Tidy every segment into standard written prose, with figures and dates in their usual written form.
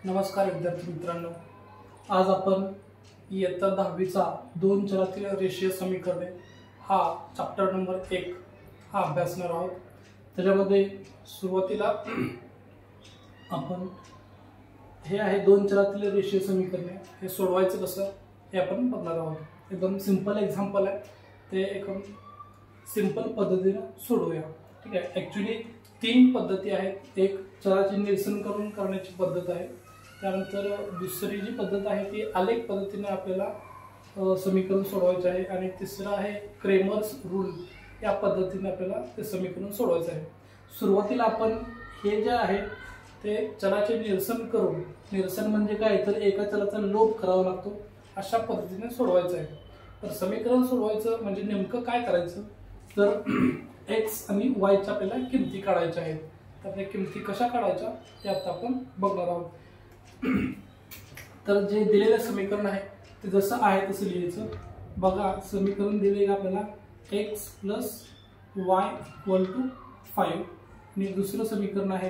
नमस्कार विद्यार्थी मित्रांनो, आज आपण इयत्ता 10वीचा दोन चलातील रेषीय समीकरणे हा चॅप्टर नंबर 1 हा अभ्यासणार आहोत। त्याच्यामध्ये सुरुवातीला आपण हे आहे दोन चलातील रेषीय समीकरणे, हे सोडवायचं कसं हे आपण बघणार आहोत। एकदम सिंपल एक्झाम्पल आहे, ते एकदम सिंपल पद्धतीने सोडवूया। ठीक आहे, ॲक्च्युली तीन पद्धती आहेत। एक चलाचे निरसन करून करण्याची पद्धत आहे, त्यानंतर दुसरी जी पद्धत आहे ती आलेख पद्धतीने आपल्याला समीकरण सोडवायचे आहे, आणि तिसरा आहे क्रेमर्स रूल, या पद्धतीने आपल्याला ते समीकरण सोडवायचं आहे। सुरुवातीला आपण हे जे आहे ते चलाचे निरसन करून, निरसन म्हणजे काय तर एका चलाचा लोप करावा लागतो, अशा पद्धतीने सोडवायचं आहे। तर समीकरण सोडवायचं म्हणजे नेमकं काय करायचं तर एक्स आणि वायच्या आपल्याला किमती काढायच्या आहेत। तर त्या किमती कशा काढायच्या ते आता आपण बघणार आहोत। तर जे दिलेलं समीकरण आहे ते जसं आहे तसं लिहायचं। बघा, समीकरण दिले आपल्याला x plus y equal to 5 आणि दुसरं समीकरण आहे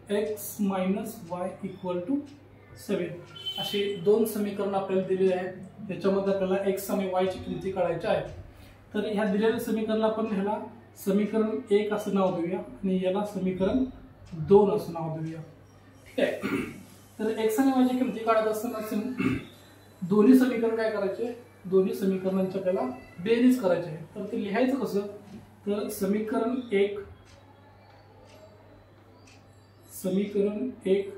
ते x minus y equal to 7। असे दोन समीकरण आपल्याला दिलेले आहेत। त्याच्यामध्ये आपल्याला x आणि y ची किमती काढायच्या आहेत। तर ह्या दिलेल्या समीकरणाला आपण ह्याला समीकरण 1 असं नाव देऊया आणि याला समीकरण 2 असं नाव देऊया। ठीक आहे, तर x आणि y ची किमती काढत असताना दोन्ही समीकरण काय करायचे, दोन्ही समीकरणांची आपल्याला बेरीज करायची आहे। तर ते लिहायचं कसं तर समीकरण 1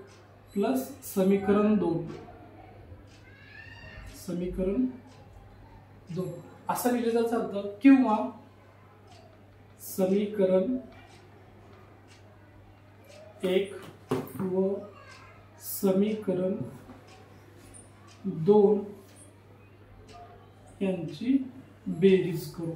प्लस समीकरण 2 असं लिहिलं तर चालतं, किंवा समीकरण 1 व समीकरण 2 यांची बेरीज करू।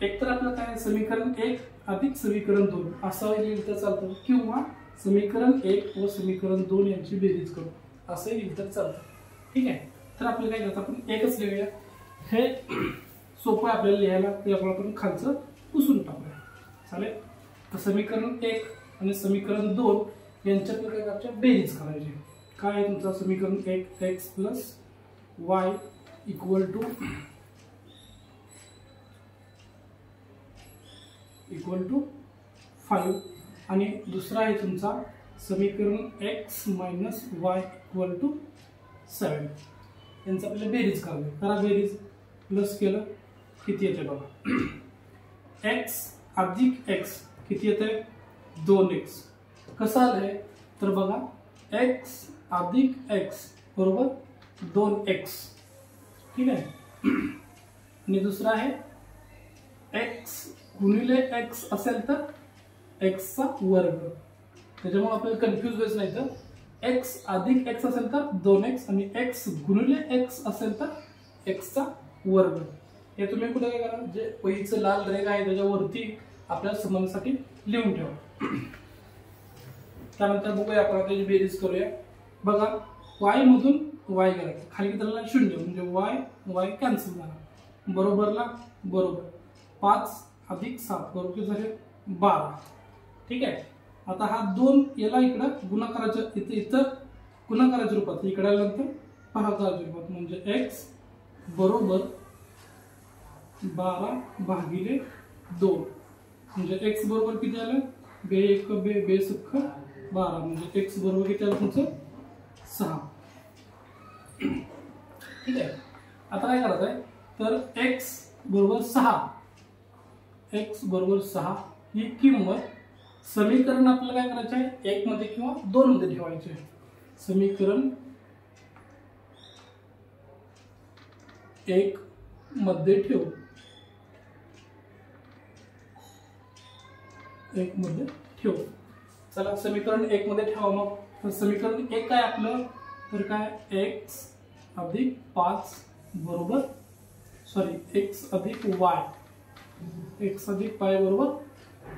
एक तर आपलं काय समीकरण 1 अधिक समीकरण 2 असं लिहिलं तर चालतं, किंवा समीकरण 1 व समीकरण 2 यांची बेरीज करू असं लिहिलं तर चालतं। ठीक आहे, तर आपल्याला काय करायचं, आपण एकच लिहूया। हे सोपं आहे आपल्याला लिहायला, ते आपण खालचं पुसून टाकूया, चालेल। तर समीकरण 1 आणि समीकरण 2 यांच्यात काय करायचं, बेरीज करायची। काय आहे तुमचं समीकरण 1 x plus y equal to 5 आणि दुसरा आहे तुमचा समीकरण x minus y equal to 7। यांचं आपल्याला बेरीज करावी। करा बेरीज, प्लस केलं किती येते बघा, x अधिक x किती येते 2x। कसं आलंय तर बघा, x अधिक x बरोबर 2x। ठीक आहे, आणि दुसरा आहे x गुणिले x असेल तर x चा वर्ग। त्याच्यामुळे आपल्याला कन्फ्यूज व्हायचं नाही, तर x अधिक x असेल तर 2x आणि x गुणिले x असेल तर x चा वर्ग। हे तुम्ही कुठे काय करा, जे वहीचं लाल रेघ आहे त्याच्यावरती आपल्याला समजण्यासाठी लिहून ठेवा। त्यानंतर बघूया आपण त्याची बेरीज करूया। बघा, y मधून y गेला, खाली त्याला 0 म्हणजे y कॅन्सल झाला, बरोबरला बरोबर 5 अधिक 7 बरोबर झाले 12। ठीक आहे, आता हा 2 याला इकडं गुणाकाराच्या इथं गुणाकाराच्या रूपात, इकडे आल्यानंतर भागाकाराच्या रूपात, म्हणजे x बरोबर 12 भागिले 2 म्हणजे x बरोबर किती आलं, बे 1 बे 6 12 म्हणजे x बरोबर किती आलं तुमचं 6। ठीक आहे, आता काय करायचं आहे तर x बरोबर 6 ही किंमत समीकरण आपल्याला काय करायचं आहे, 1 मध्ये किंवा 2 मध्ये ठेवायचे। समीकरण 1 मध्ये ठेवू, 1 मध्ये ठेवू। चला समीकरण 1 मध्ये ठेवा। मग तर समीकरण 1 काय आपलं तर काय x अधिक 5 बरोबर x अधिक y बरोबर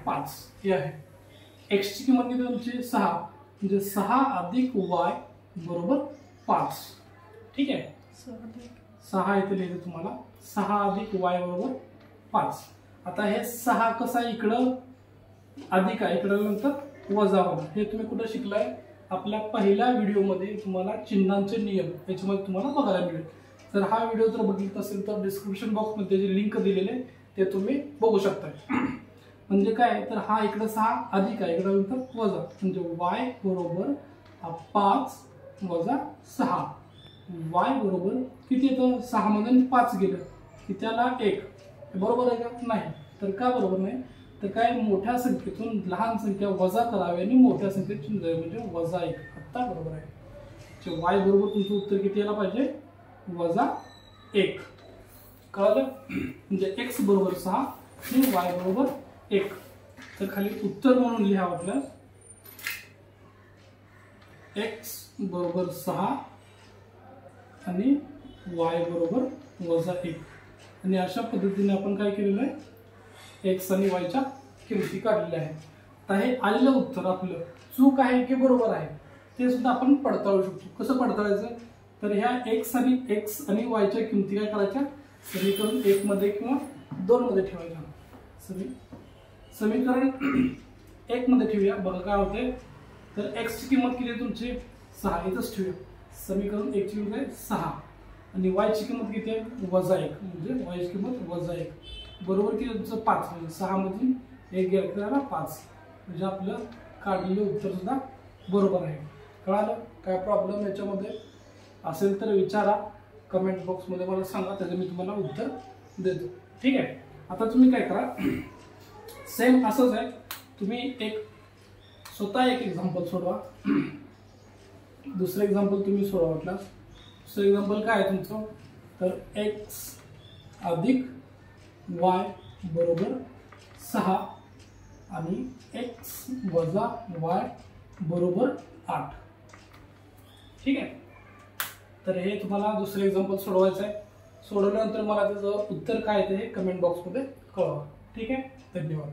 5 हे आहे। x ची किंमत किती तुमची 6 म्हणजे 6 अधिक y बरोबर 5। ठीक आहे, 6 इथे लिहिलं तुम्हाला, 6 अधिक y बरोबर 5। आता हे 6 कसा इकडं अधिक आहे, इकडं नंतर वजा होणार. हे तुम्ही कुठं शिकलाय? आपल्या पहिल्या व्हिडिओमध्ये तुम्हाला चिन्हांचे नियम याच्यामध्ये तुम्हाला बघायला मिळेल. तर हा व्हिडिओ जर बघितला असेल तर डिस्क्रिप्शन बॉक्समध्ये जे लिंक दिलेले ते तुम्ही बघू शकता. म्हणजे काय, तर हा इकडं 6 अधिक आहे, इकडं नंतर वजा, म्हणजे y बरोबर 5 वजा 6. y बरोबर किती येतं? 6 मधून 5 गेलं की त्याला 1. बरोबर आहे का? नाही. तर का बरोबर नाही? तर काय, मोठ्या संख्येतून लहान संख्या वजा करावी आणि मोठ्या संख्येत चिन्ह द्यावे, म्हणजे वजा 1. आता बरोबर आहे. y बरोबर तुमचं उत्तर किती यायला पाहिजे? वजा 1. कळलं? म्हणजे x बरोबर 6 आणि y बरोबर 1. तर खाली उत्तर म्हणून लिहा आपल्याला x बरोबर 6 आणि y बरोबर वजा 1. आणि अशा पद्धतीने आपण काय केलेलं आहे? x आणि y च्या किमती काढलेल्या आहेत. आता हे आलेलं उत्तर आपलं चूक आहे की बरोबर आहे ते सुद्धा आपण पडताळू शकतो. कसं पडताळायचं? तर ह्या x आणि y च्या किमती काय करायच्या? समीकरण 1 मध्ये किंवा 2 मध्ये ठेवायच्या. समीकरण 1 मध्ये ठेवूया. बघा काय होते, तर x ची किंमत किती आहे तुमची? 6. इथंच ठेवूया. समीकरण 1 ची किंमत आहे 6 आणि y ची किंमत किती आहे? वजा 1. म्हणजे y ची किंमत वजा 1 बरोबर किती तुमचं? 5. म्हणजे 6 मधून 1 गेला तर 5. म्हणजे आपलं काढलेलं उत्तर सुद्धा बरोबर आहे. कळालं? काय प्रॉब्लेम याच्यामध्ये असेल तर विचारा, कमेंट बॉक्समध्ये मला सांगा, त्याचं मी तुम्हाला उत्तर देतो. ठीक आहे. आता तुम्ही काय करा, सेम असंच आहे, तुम्ही स्वतः एक एक्झाम्पल सोडवा. दुसरं एक्झाम्पल तुम्ही सोडवा वाटलं. दुसरं एक्झाम्पल काय आहे तुमचं? तर x अधिक y बरोबर 6 आणि x वजा y बरोबर 8. ठीक आहे. तर हे तुम्हाला दुसरं एक्झाम्पल सोडवायचं आहे. सोडवल्यानंतर मला त्याचं उत्तर काय आहे ते कमेंट बॉक्समध्ये कळवा. ठीक आहे. धन्यवाद.